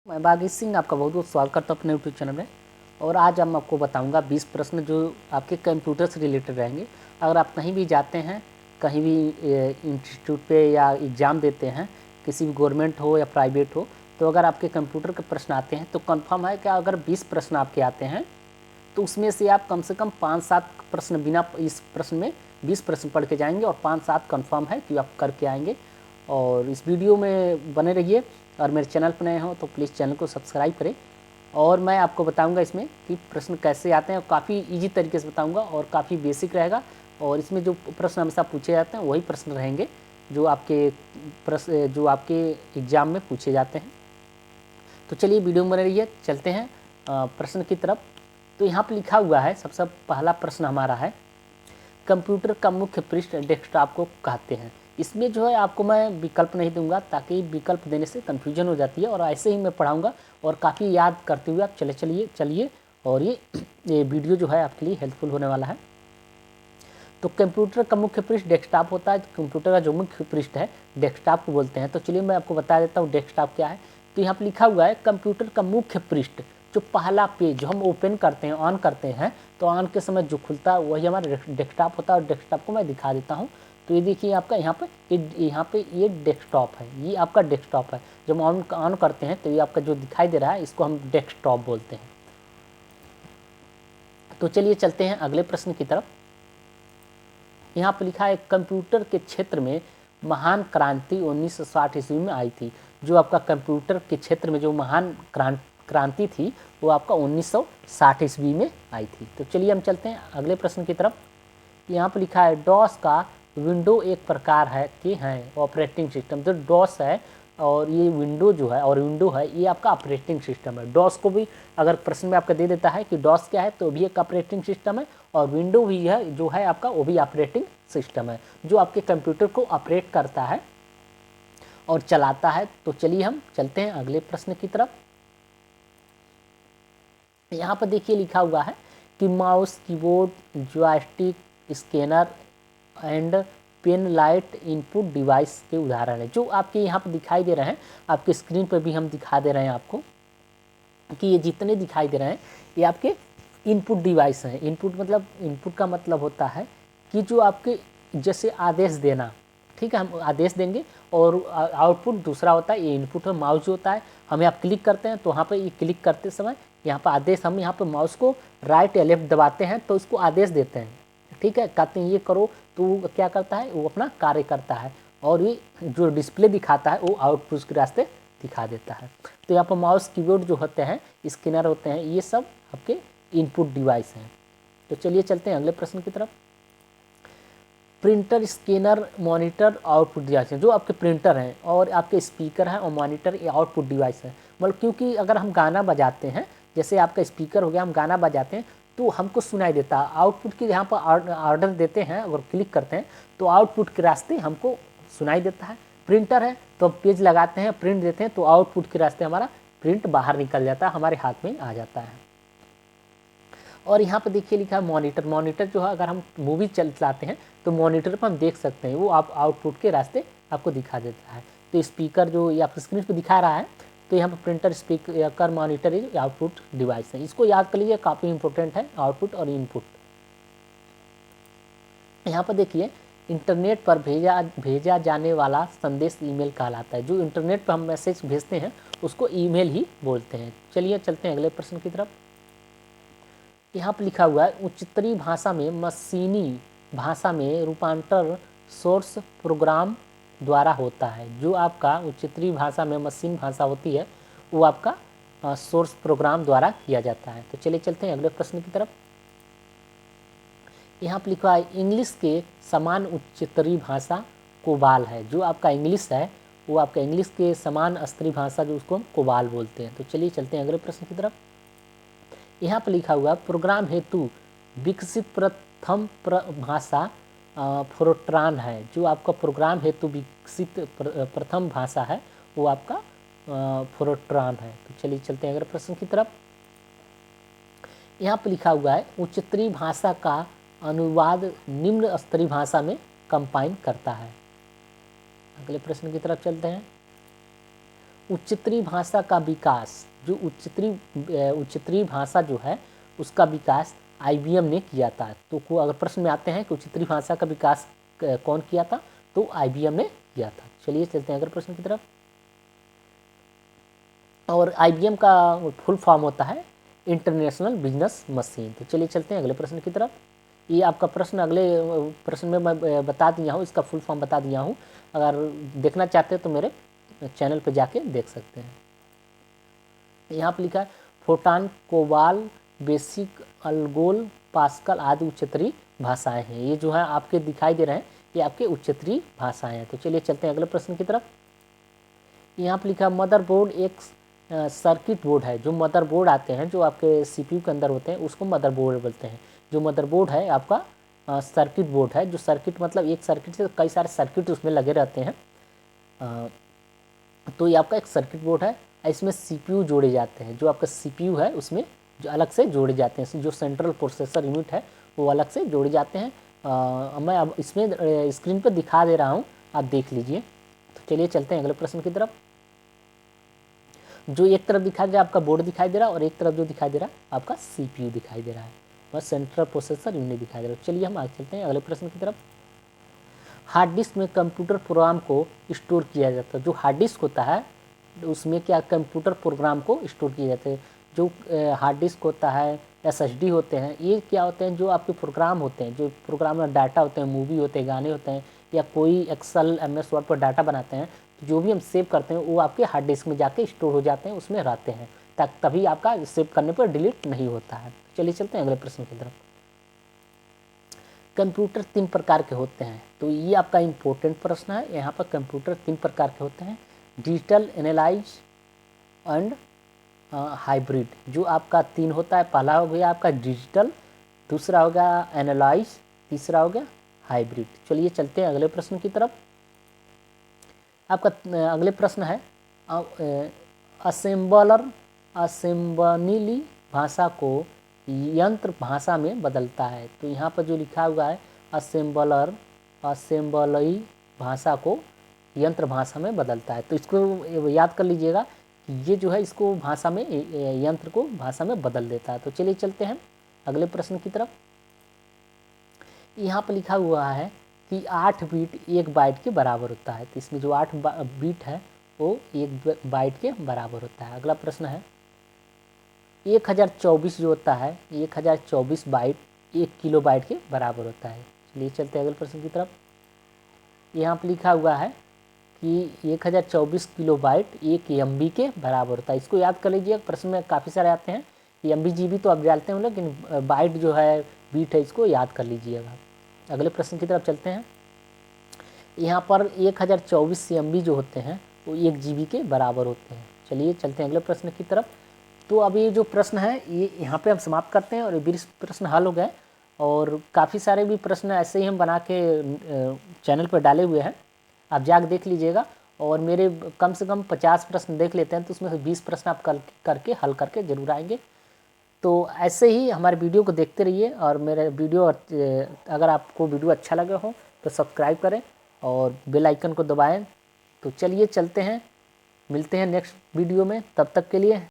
मैं भागीश सिंह आपका बहुत बहुत स्वागत करता हूँ अपने यूट्यूब चैनल में। और आज हम आपको बताऊंगा 20 प्रश्न जो आपके कंप्यूटर से रिलेटेड रहेंगे। अगर आप कहीं भी जाते हैं, कहीं भी इंस्टीट्यूट पे या एग्ज़ाम देते हैं, किसी भी गवर्नमेंट हो या प्राइवेट हो, तो अगर आपके कंप्यूटर के प्रश्न आते हैं तो कंफर्म है कि अगर 20 प्रश्न आपके आते हैं तो उसमें से आप कम से कम 5-7 प्रश्न बिना इस प्रश्न में 20 प्रश्न पढ़ के जाएंगे और 5-7 कंफर्म है कि आप करके आएंगे। और इस वीडियो में बने रहिए। और मेरे चैनल पर नए हो तो प्लीज़ चैनल को सब्सक्राइब करें। और मैं आपको बताऊंगा इसमें कि प्रश्न कैसे आते हैं, काफ़ी इजी तरीके से बताऊंगा और काफ़ी बेसिक रहेगा। और इसमें जो प्रश्न हमेशा पूछे जाते हैं वही प्रश्न रहेंगे जो आपके एग्ज़ाम में पूछे जाते हैं। तो चलिए वीडियो में बने रहिए, चलते हैं प्रश्न की तरफ। तो यहाँ पर लिखा हुआ है, सबसे पहला प्रश्न हमारा है, कंप्यूटर का मुख्य पृष्ठ डेस्कटॉप को कहते हैं। इसमें जो है आपको मैं विकल्प नहीं दूंगा ताकि विकल्प देने से कन्फ्यूजन हो जाती है, और ऐसे ही मैं पढ़ाऊंगा और काफ़ी याद करते हुए आप चलिए और ये वीडियो जो है आपके लिए हेल्पफुल होने वाला है। तो कंप्यूटर का मुख्य पृष्ठ डेस्कटॉप होता है। कंप्यूटर का जो मुख्य पृष्ठ है डेस्कटॉप को बोलते हैं। तो चलिए मैं आपको बता देता हूँ डेस्कटॉप क्या है। तो यहाँ पर लिखा हुआ है कंप्यूटर का मुख्य पृष्ठ, जो पहला पेज जो हम ओपन करते हैं, ऑन करते हैं, तो ऑन के समय जो खुलता है वही हमारा डेस्कटॉप होता है। और डेस्कटॉप को मैं दिखा देता हूँ। तो ये देखिए आपका यहाँ पे ये डेस्कटॉप है, ये आपका डेस्कटॉप है। जब हम ऑन करते हैं तो ये आपका जो दिखाई दे रहा है इसको हम डेस्कटॉप बोलते हैं। तो चलिए चलते हैं अगले प्रश्न की तरफ। यहाँ पर लिखा है कंप्यूटर के क्षेत्र में महान क्रांति 1960 ईस्वी में आई थी। जो आपका कंप्यूटर के क्षेत्र में जो महान क्रांति थी वो आपका 1960 ईस्वी में आई थी। तो चलिए हम चलते हैं अगले प्रश्न की तरफ। यहाँ पर लिखा है डॉस का विंडो एक प्रकार है कि है ऑपरेटिंग सिस्टम। जो डॉस है और ये विंडो जो है और विंडो है ये आपका ऑपरेटिंग सिस्टम है। डॉस को भी अगर प्रश्न में आपका दे देता है कि डॉस क्या है तो भी एक ऑपरेटिंग सिस्टम है, और विंडो भी है जो है आपका वो भी ऑपरेटिंग सिस्टम है जो आपके कंप्यूटर को ऑपरेट करता है और चलाता है। तो चलिए हम चलते हैं अगले प्रश्न की तरफ। यहाँ पर देखिए लिखा हुआ है कि mouse, keyboard, joystick, scanner and pen light input device के उदाहरण है। जो आपके यहाँ पर दिखाई दे रहे हैं, आपके स्क्रीन पर भी हम दिखा दे रहे हैं आपको कि ये जितने दिखाई दे रहे हैं ये आपके इनपुट डिवाइस हैं। इनपुट मतलब, इनपुट का मतलब होता है कि जो आपके जैसे आदेश देना, ठीक है, हम आदेश देंगे और आउटपुट दूसरा होता है। ये इनपुट है। माउस जो होता है, हमें आप क्लिक करते हैं तो वहाँ पर ये क्लिक करते समय यहाँ पर आदेश, हम यहाँ पर माउस को राइट या लेफ्ट दबाते हैं तो इसको आदेश देते हैं, ठीक है, कहते हैं ये करो तो वो क्या करता है, वो अपना कार्य करता है। और ये जो डिस्प्ले दिखाता है वो आउटपुट के रास्ते दिखा देता है। तो यहाँ पर माउस, कीबोर्ड जो होते हैं, स्कैनर होते हैं, ये सब आपके इनपुट डिवाइस हैं। तो चलिए चलते हैं अगले प्रश्न की तरफ। Printer, scanner, monitor, output device हैं। जो आपके प्रिंटर हैं और आपके स्पीकर हैं और मॉनिटर, ये आउटपुट डिवाइस है। मतलब क्योंकि अगर हम गाना बजाते हैं, जैसे आपका स्पीकर हो गया, हम गाना बजाते हैं तो हमको सुनाई देता है। आउटपुट के यहाँ पर ऑर्डर देते हैं, अगर क्लिक करते हैं तो आउटपुट के रास्ते हमको सुनाई देता है। प्रिंटर है तो हम पेज लगाते हैं, प्रिंट देते हैं तो आउटपुट के रास्ते हमारा प्रिंट बाहर निकल जाता है, हमारे हाथ में आ जाता है। और यहाँ पर देखिए लिखा है मॉनिटर। मॉनिटर जो है अगर हम मूवी चलाते हैं तो मॉनिटर पर हम देख सकते हैं, वो आप आउटपुट के रास्ते आपको दिखा देता है। तो स्पीकर जो ये आपकी स्क्रीन पर दिखा रहा है, तो यहाँ पर प्रिंटर, स्पीकर, मॉनिटर ये आउटपुट डिवाइस है। इसको याद कर लीजिए, काफ़ी इंपॉर्टेंट है आउटपुट और इनपुट। यहाँ पर देखिए इंटरनेट पर भेजा जाने वाला संदेश ईमेल कहलाता है। जो इंटरनेट पर हम मैसेज भेजते हैं उसको ईमेल ही बोलते हैं। चलिए चलते हैं अगले प्रश्न की तरफ। यहाँ पर लिखा हुआ है उच्चतरी भाषा में मशीनी भाषा में रूपांतर सोर्स प्रोग्राम द्वारा होता है। जो आपका उच्चतरी भाषा में मशीन भाषा होती है वो आपका सोर्स प्रोग्राम द्वारा किया जाता है। तो चलिए चलते हैं अगले प्रश्न की तरफ। यहाँ पर लिखा है इंग्लिश के समान उच्चतरी भाषा कोबाल है। जो आपका इंग्लिश है वो आपका इंग्लिश के समान स्तरीय भाषा जो उसको हम कोबाल बोलते हैं। तो चलिए चलते हैं अगले प्रश्न की तरफ। यहाँ पर लिखा हुआ प्रोग्राम हेतु विकसित प्रथम भाषा फोरट्रान है। जो आपका प्रोग्राम हेतु विकसित प्रथम भाषा है वो आपका फोरट्रान है। तो चलिए चलते हैं अगले प्रश्न की तरफ। यहाँ पर लिखा हुआ है उच्चतरी भाषा का अनुवाद निम्न स्तरीय भाषा में कंपाइन करता है। अगले प्रश्न की तरफ चलते हैं। उच्चतरी भाषा का विकास, जो उच्चतरी भाषा जो है उसका विकास IBM ने किया था। तो अगर प्रश्न में आते हैं कि उच्चतरी भाषा का विकास कौन किया था, तो IBM ने किया था। चलिए चलते हैं अगले प्रश्न की तरफ। और IBM का फुल फॉर्म होता है इंटरनेशनल बिजनेस मशीन। तो चलिए चलते हैं अगले प्रश्न की तरफ। ये आपका प्रश्न अगले प्रश्न में मैं बता दिया हूँ, इसका फुल फॉर्म बता दिया हूँ। अगर देखना चाहते हैं तो मेरे चैनल पर जाके देख सकते हैं। यहाँ पर लिखा है फोटान, कोबाल, बेसिक, अलगोल, पास्कल आदि उच्चतरी भाषाएं हैं। ये जो है आपके दिखाई दे रहे हैं, ये आपके उच्चतरी भाषाएं हैं। तो चलिए चलते हैं अगले प्रश्न की तरफ। यहाँ पर लिखा मदरबोर्ड एक सर्किट बोर्ड है। जो मदरबोर्ड आते हैं, जो आपके CPU के अंदर होते हैं, उसको मदरबोर्ड बोलते हैं। जो मदरबोर्ड है आपका सर्किट बोर्ड है। जो सर्किट मतलब एक सर्किट से कई सारे सर्किट उसमें लगे रहते हैं, तो ये आपका एक सर्किट बोर्ड है। इसमें CPU जोड़े जाते हैं। जो आपका CPU है उसमें जो अलग से जोड़े जाते हैं, जो सेंट्रल प्रोसेसर यूनिट है वो अलग से जोड़े जाते हैं। मैं अब इसमें स्क्रीन पर दिखा दे रहा हूँ, आप देख लीजिए। तो चलिए चलते हैं अगले प्रश्न की तरफ। जो एक तरफ दिखाई दे रहा है आपका बोर्ड दिखाई दे रहा है, और एक तरफ जो दिखाई दे रहा है आपका CPU दिखाई दे रहा है, बस सेंट्रल प्रोसेसर यूनिट दिखाई दे रहा है। चलिए हम आगे चलते हैं अगले प्रश्न की तरफ। हार्ड डिस्क में कंप्यूटर प्रोग्राम को स्टोर किया जाता है। जो हार्ड डिस्क होता है उसमें क्या कंप्यूटर प्रोग्राम को स्टोर किए जाते हैं। जो हार्ड डिस्क होता है, SSD होते हैं, ये क्या होते हैं, जो आपके प्रोग्राम होते हैं, जो प्रोग्राम में डाटा होते हैं, मूवी होते हैं, गाने होते हैं, या कोई एक्सेल MS वर्ड पर डाटा बनाते हैं, जो भी हम सेव करते हैं वो आपके हार्ड डिस्क में जाके स्टोर हो जाते हैं, उसमें रहते हैं, तभी आपका सेव करने पर डिलीट नहीं होता है। चलिए चलते हैं अगले प्रश्न की तरफ। कंप्यूटर 3 प्रकार के होते हैं। तो ये आपका इम्पोर्टेंट प्रश्न है। यहाँ पर कंप्यूटर 3 प्रकार के होते हैं, डिजिटल, एनालाइज एंड हाइब्रिड। जो आपका 3 होता है, पहला हो गया आपका डिजिटल, दूसरा हो गया एनालाइज, तीसरा हो गया हाइब्रिड। चलिए चलते हैं अगले प्रश्न की तरफ। आपका अगले प्रश्न है असेंबली भाषा को यंत्र भाषा में बदलता है। तो यहाँ पर जो लिखा हुआ है असेंबली भाषा को यंत्र भाषा में बदलता है, तो इसको याद कर लीजिएगा कि ये जो है इसको भाषा में, यंत्र को भाषा में बदल देता है। तो चलिए चलते हैं अगले प्रश्न की तरफ। यहाँ पर लिखा हुआ है कि 8 बीट 1 बाइट के बराबर होता है। तो इसमें जो 8 बीट है वो 1 बाइट के बराबर होता है। अगला प्रश्न है 1024 जो होता है, 1024 बाइट 1 किलो बाइट के बराबर होता है। चलिए चलते हैं अगले प्रश्न की तरफ। यहाँ पर लिखा हुआ है कि 1024 किलो बाइट 1 MB के बराबर होता है। इसको याद कर लीजिए, प्रश्न में काफ़ी सारे आते हैं। MB GB तो आप जानते हैं, लेकिन बाइट जो है, बीट है, इसको याद कर लीजिएगा। अगले प्रश्न की तरफ चलते हैं। यहाँ पर 1024 MB जो होते हैं वो 1 GB के बराबर होते हैं। चलिए चलते हैं अगले प्रश्न की तरफ। तो अब ये जो प्रश्न है ये यहाँ पे हम समाप्त करते हैं, और 20 प्रश्न हल हो गए, और काफ़ी सारे भी प्रश्न ऐसे ही हम बना के चैनल पर डाले हुए हैं, आप जाकर देख लीजिएगा। और मेरे कम से कम 50 प्रश्न देख लेते हैं, तो उसमें से 20 प्रश्न आप करके हल करके ज़रूर आएंगे। तो ऐसे ही हमारे वीडियो को देखते रहिए, और मेरे वीडियो अगर आपको वीडियो अच्छा लगे हो तो सब्सक्राइब करें और बेल आइकन को दबाएं। तो चलिए चलते हैं, मिलते हैं नेक्स्ट वीडियो में, तब तक के लिए